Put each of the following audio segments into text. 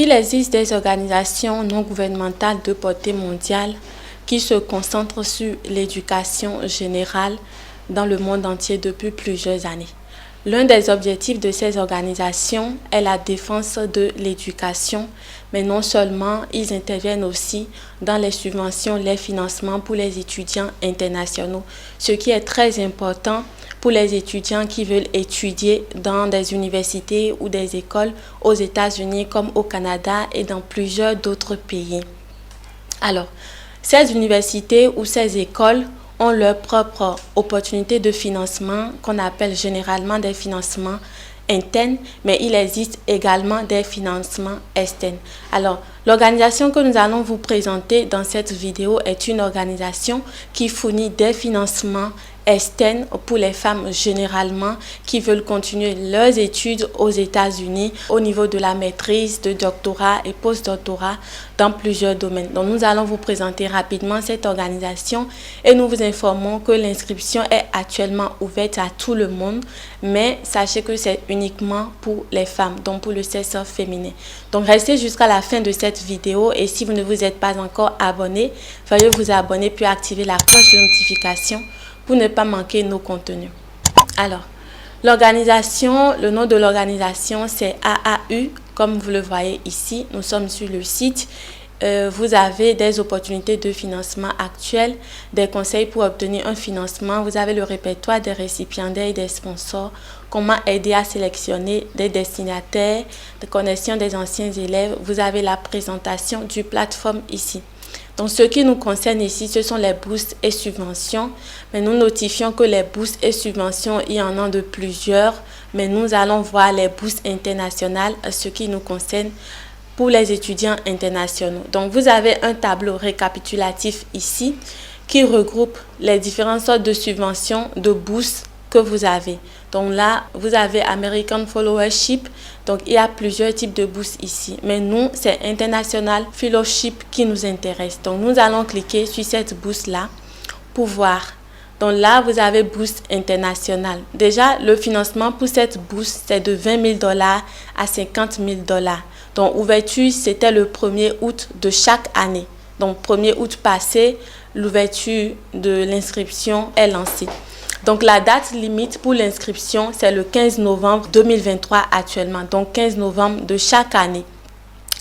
Il existe des organisations non gouvernementales de portée mondiale qui se concentrent sur l'éducation générale dans le monde entier depuis plusieurs années. L'un des objectifs de ces organisations est la défense de l'éducation, mais non seulement, ils interviennent aussi dans les subventions, les financements pour les étudiants internationaux, ce qui est très important pour les étudiants qui veulent étudier dans des universités ou des écoles aux États-Unis comme au Canada et dans plusieurs d'autres pays. Alors, ces universités ou ces écoles ont leur propre opportunité de financement qu'on appelle généralement des financements internes, mais il existe également des financements externes. Alors, l'organisation que nous allons vous présenter dans cette vidéo est une organisation qui fournit des financements externes pour les femmes généralement qui veulent continuer leurs études aux États-Unis au niveau de la maîtrise, de doctorat et post-doctorat dans plusieurs domaines. Donc nous allons vous présenter rapidement cette organisation et nous vous informons que l'inscription est actuellement ouverte à tout le monde, mais sachez que c'est uniquement pour les femmes, donc pour le sexe féminin. Donc restez jusqu'à la fin de cette vidéo et si vous ne vous êtes pas encore abonné, veuillez vous abonner puis activer la cloche de notification pour ne pas manquer nos contenus. Alors, le nom de l'organisation, c'est AAU. Comme vous le voyez ici, nous sommes sur le site. Vous avez des opportunités de financement actuelles, des conseils pour obtenir un financement. Vous avez le répertoire des récipiendaires et des sponsors, comment aider à sélectionner des destinataires, des connexions des anciens élèves. Vous avez la présentation du plateforme ici. Donc, ce qui nous concerne ici, ce sont les bourses et subventions. Mais nous notifions que les bourses et subventions, il y en a de plusieurs. Mais nous allons voir les bourses internationales, ce qui nous concerne pour les étudiants internationaux. Donc, vous avez un tableau récapitulatif ici qui regroupe les différentes sortes de subventions, de bourses que vous avez. Donc là, vous avez American Followership. Donc, il y a plusieurs types de bourses ici. Mais nous, c'est International Fellowship qui nous intéresse. Donc, nous allons cliquer sur cette bourse-là pour voir. Donc là, vous avez bourse internationale. Déjà, le financement pour cette bourse, c'est de 20 000 $ à 50 000 $. Donc, ouverture, c'était le 1er août de chaque année. Donc, 1er août passé, l'ouverture de l'inscription est lancée. Donc, la date limite pour l'inscription, c'est le 15 novembre 2023 actuellement. Donc, 15 novembre de chaque année.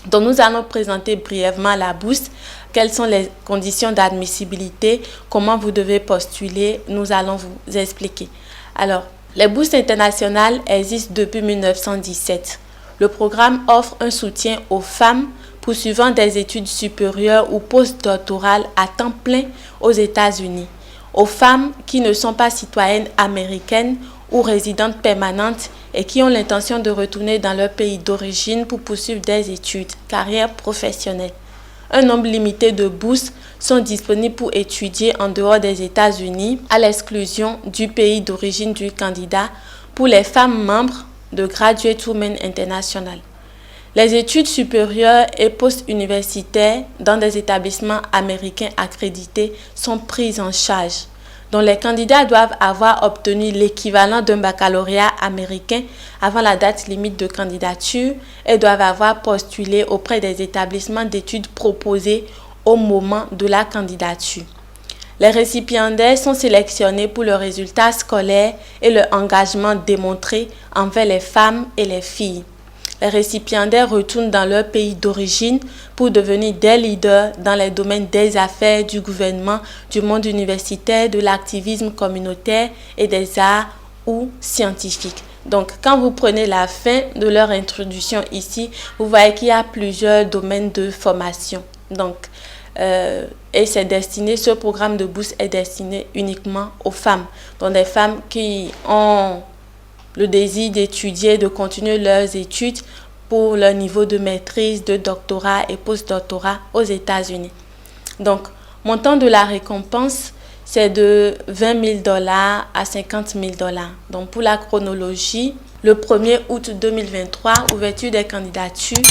Donc, nous allons présenter brièvement la bourse. Quelles sont les conditions d'admissibilité? Comment vous devez postuler? Nous allons vous expliquer. Alors, les bourses internationales existent depuis 1917. Le programme offre un soutien aux femmes poursuivant des études supérieures ou postdoctorales à temps plein aux États-Unis, aux femmes qui ne sont pas citoyennes américaines ou résidentes permanentes et qui ont l'intention de retourner dans leur pays d'origine pour poursuivre des études, carrières professionnelles. Un nombre limité de bourses sont disponibles pour étudier en dehors des États-Unis, à l'exclusion du pays d'origine du candidat pour les femmes membres de Graduate Women International. Les études supérieures et post-universitaires dans des établissements américains accrédités sont prises en charge, dont les candidats doivent avoir obtenu l'équivalent d'un baccalauréat américain avant la date limite de candidature et doivent avoir postulé auprès des établissements d'études proposés au moment de la candidature. Les récipiendaires sont sélectionnés pour leurs résultats scolaires et leur engagement démontré envers les femmes et les filles. Les récipiendaires retournent dans leur pays d'origine pour devenir des leaders dans les domaines des affaires, du gouvernement, du monde universitaire, de l'activisme communautaire et des arts ou scientifiques. Donc, quand vous prenez la fin de leur introduction ici, vous voyez qu'il y a plusieurs domaines de formation. Donc, et ce programme de bourse est destiné uniquement aux femmes. Donc, des femmes qui ont le désir d'étudier, de continuer leurs études pour leur niveau de maîtrise, de doctorat et post-doctorat aux États-Unis. Donc, montant de la récompense, c'est de 20 000 $ à 50 000 $. Donc, pour la chronologie, le 1er août 2023, ouverture des candidatures.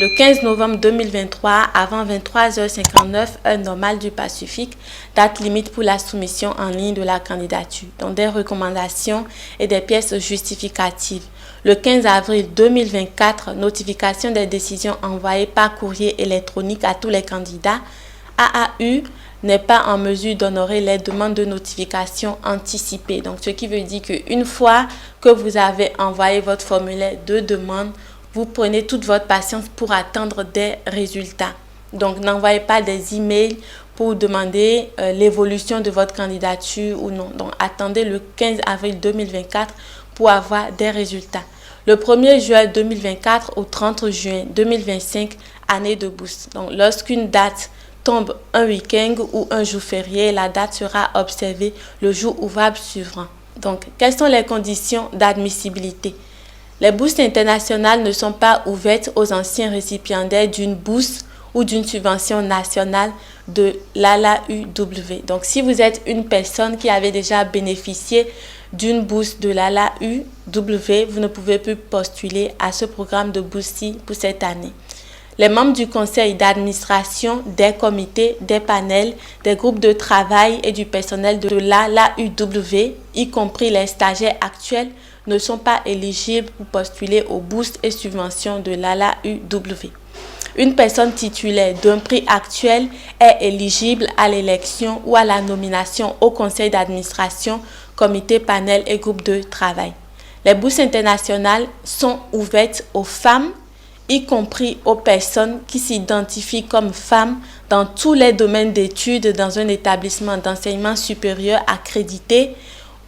Le 15 novembre 2023, avant 23h59, heure normale du Pacifique, date limite pour la soumission en ligne de la candidature. Donc, des recommandations et des pièces justificatives. Le 15 avril 2024, notification des décisions envoyées par courrier électronique à tous les candidats. AAU n'est pas en mesure d'honorer les demandes de notification anticipées. Donc, ce qui veut dire qu'une fois que vous avez envoyé votre formulaire de demande, vous prenez toute votre patience pour attendre des résultats. Donc, n'envoyez pas des emails pour demander l'évolution de votre candidature ou non. Donc, attendez le 15 avril 2024 pour avoir des résultats. Le 1er juin 2024 au 30 juin 2025, année de bourse. Donc, lorsqu'une date tombe un week-end ou un jour férié, la date sera observée le jour ouvrable suivant. Donc, quelles sont les conditions d'admissibilité? Les bourses internationales ne sont pas ouvertes aux anciens récipiendaires d'une bourse ou d'une subvention nationale de l'ALAUW. Donc, si vous êtes une personne qui avait déjà bénéficié d'une bourse de l'ALAUW, vous ne pouvez plus postuler à ce programme de bourse-ci pour cette année. Les membres du conseil d'administration, des comités, des panels, des groupes de travail et du personnel de l'ALAUW, y compris les stagiaires actuels, ne sont pas éligibles pour postuler aux bourses et subventions de l'ALAUW. Une personne titulaire d'un prix actuel est éligible à l'élection ou à la nomination au conseil d'administration, comité, panel et groupe de travail. Les bourses internationales sont ouvertes aux femmes, y compris aux personnes qui s'identifient comme femmes dans tous les domaines d'études dans un établissement d'enseignement supérieur accrédité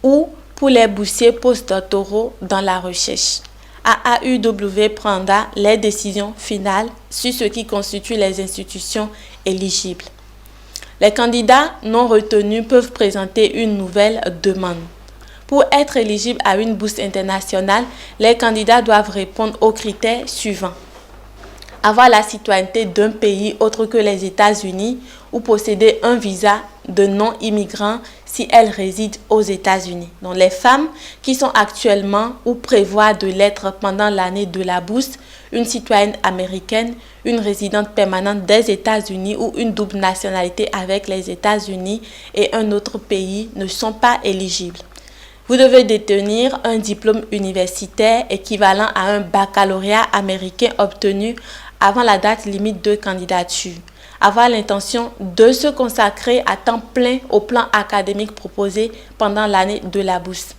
ou pour les boursiers postdoctoraux dans la recherche. AAUW prendra les décisions finales sur ce qui constitue les institutions éligibles. Les candidats non retenus peuvent présenter une nouvelle demande. Pour être éligible à une bourse internationale, les candidats doivent répondre aux critères suivants. Avoir la citoyenneté d'un pays autre que les États-Unis ou posséder un visa de non-immigrant si elles résident aux États-Unis. Donc, les femmes qui sont actuellement ou prévoient de l'être pendant l'année de la bourse, une citoyenne américaine, une résidente permanente des États-Unis ou une double nationalité avec les États-Unis et un autre pays ne sont pas éligibles. Vous devez détenir un diplôme universitaire équivalent à un baccalauréat américain obtenu avant la date limite de candidature. Avoir l'intention de se consacrer à temps plein au plan académique proposé pendant l'année de la bourse.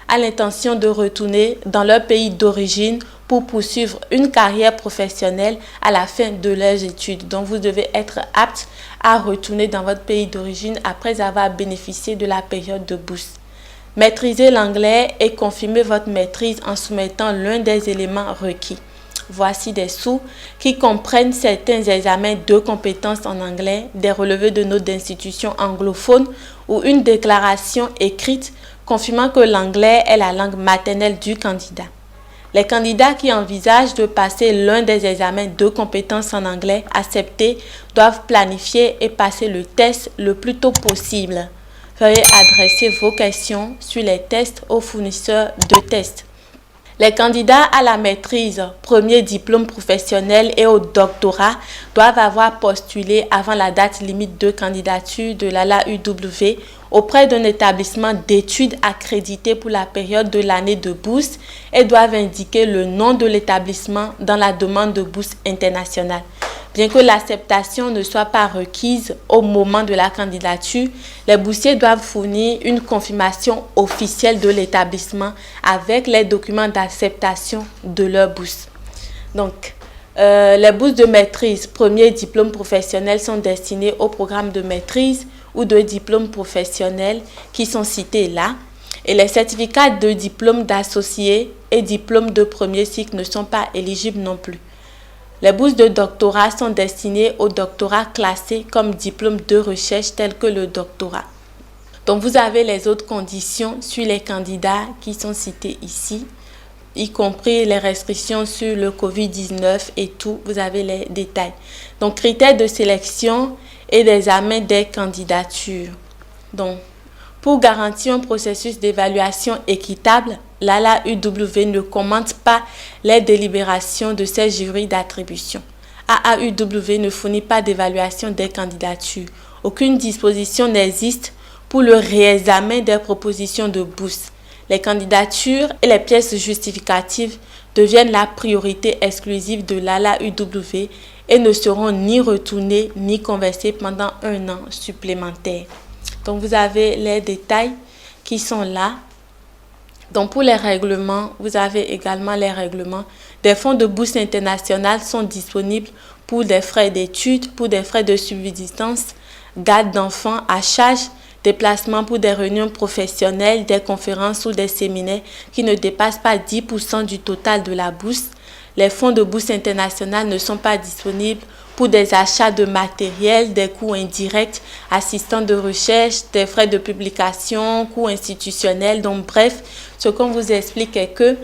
A l'intention de retourner dans leur pays d'origine pour poursuivre une carrière professionnelle à la fin de leurs études. Donc, vous devez être apte à retourner dans votre pays d'origine après avoir bénéficié de la période de bourse. Maîtriser l'anglais et confirmer votre maîtrise en soumettant l'un des éléments requis. Voici des sous qui comprennent certains examens de compétences en anglais, des relevés de notes d'institutions anglophones ou une déclaration écrite confirmant que l'anglais est la langue maternelle du candidat. Les candidats qui envisagent de passer l'un des examens de compétences en anglais acceptés doivent planifier et passer le test le plus tôt possible. Veuillez adresser vos questions sur les tests aux fournisseurs de tests. Les candidats à la maîtrise, premier diplôme professionnel et au doctorat doivent avoir postulé avant la date limite de candidature de l'ALAUW auprès d'un établissement d'études accrédité pour la période de l'année de bourse et doivent indiquer le nom de l'établissement dans la demande de bourse internationale. Bien que l'acceptation ne soit pas requise au moment de la candidature, les boursiers doivent fournir une confirmation officielle de l'établissement avec les documents d'acceptation de leur bourse. Donc, les bourses de maîtrise, premier diplôme professionnel sont destinées au programme de maîtrise ou de diplôme professionnel qui sont cités là. Et les certificats de diplôme d'associé et diplôme de premier cycle ne sont pas éligibles non plus. Les bourses de doctorat sont destinées au doctorat classé comme diplôme de recherche tel que le doctorat. Donc, vous avez les autres conditions sur les candidats qui sont cités ici, y compris les restrictions sur le COVID-19 et tout. Vous avez les détails. Donc, critères de sélection et d'examen des candidatures. Donc, pour garantir un processus d'évaluation équitable, l'ALAUW ne commente pas les délibérations de ses jurys d'attribution. AAUW ne fournit pas d'évaluation des candidatures. Aucune disposition n'existe pour le réexamen des propositions de bourse. les candidatures et les pièces justificatives deviennent la priorité exclusive de l'ALA-UW et ne seront ni retournées ni conversées pendant 1 an supplémentaire. Donc, vous avez les détails qui sont là. Donc, pour les règlements, vous avez également les règlements. Des fonds de bourse internationale sont disponibles pour des frais d'études, pour des frais de subsistance, garde d'enfants à charge, déplacements pour des réunions professionnelles, des conférences ou des séminaires qui ne dépassent pas 10% du total de la bourse. Les fonds de bourse internationale ne sont pas disponibles pour des achats de matériel, des coûts indirects, assistants de recherche, des frais de publication, coûts institutionnels. Donc bref, ce qu'on vous explique est que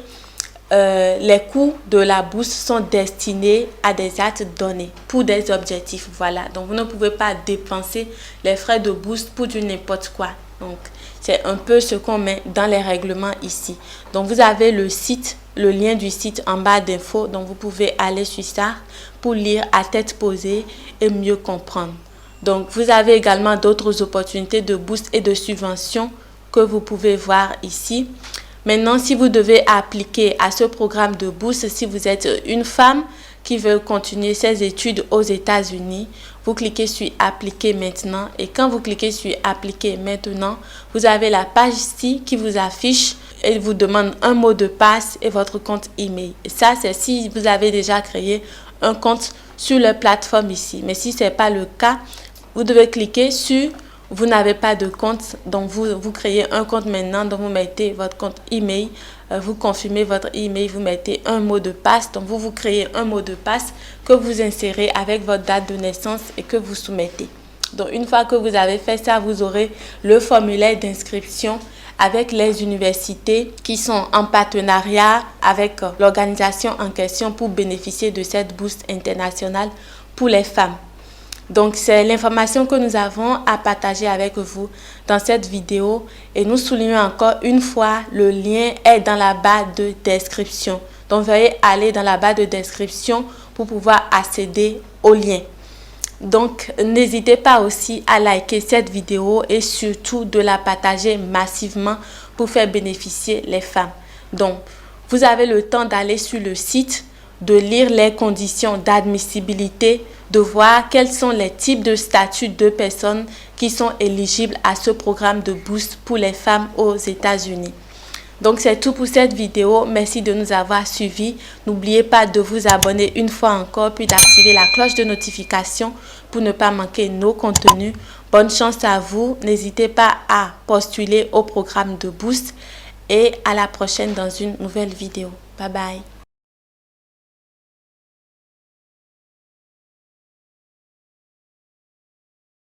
les coûts de la bourse sont destinés à des actes donnés pour des objectifs. Voilà, donc vous ne pouvez pas dépenser les frais de bourse pour du n'importe quoi. Donc c'est un peu ce qu'on met dans les règlements ici. Donc vous avez le site, le lien du site en bas d'infos. Donc vous pouvez aller sur ça pour lire à tête posée et mieux comprendre. Donc vous avez également d'autres opportunités de bourse et de subventions que vous pouvez voir ici. Maintenant, si vous devez appliquer à ce programme de bourse, si vous êtes une femme qui veut continuer ses études aux États-Unis, vous cliquez sur appliquer maintenant. Et quand vous cliquez sur appliquer maintenant, vous avez la page ici qui vous affiche et vous demande un mot de passe et votre compte email. Et ça, c'est si vous avez déjà créé un compte sur la plateforme ici. Mais si ce n'est pas le cas, vous devez cliquer sur vous n'avez pas de compte, donc vous créez un compte maintenant, donc vous mettez votre compte email, vous confirmez votre email, vous mettez un mot de passe, donc vous créez un mot de passe que vous insérez avec votre date de naissance et que vous soumettez. Donc une fois que vous avez fait ça, vous aurez le formulaire d'inscription avec les universités qui sont en partenariat avec l'organisation en question pour bénéficier de cette bourse internationale pour les femmes. Donc, c'est l'information que nous avons à partager avec vous dans cette vidéo. Et nous soulignons encore une fois, le lien est dans la barre de description. Donc, veuillez aller dans la barre de description pour pouvoir accéder au lien. Donc, n'hésitez pas aussi à liker cette vidéo et surtout de la partager massivement pour faire bénéficier les femmes. Donc, vous avez le temps d'aller sur le site, de lire les conditions d'admissibilité, de voir quels sont les types de statuts de personnes qui sont éligibles à ce programme de bourse pour les femmes aux États-Unis. Donc c'est tout pour cette vidéo. Merci de nous avoir suivis. N'oubliez pas de vous abonner une fois encore puis d'activer la cloche de notification pour ne pas manquer nos contenus. Bonne chance à vous. N'hésitez pas à postuler au programme de bourse et à la prochaine dans une nouvelle vidéo. Bye bye.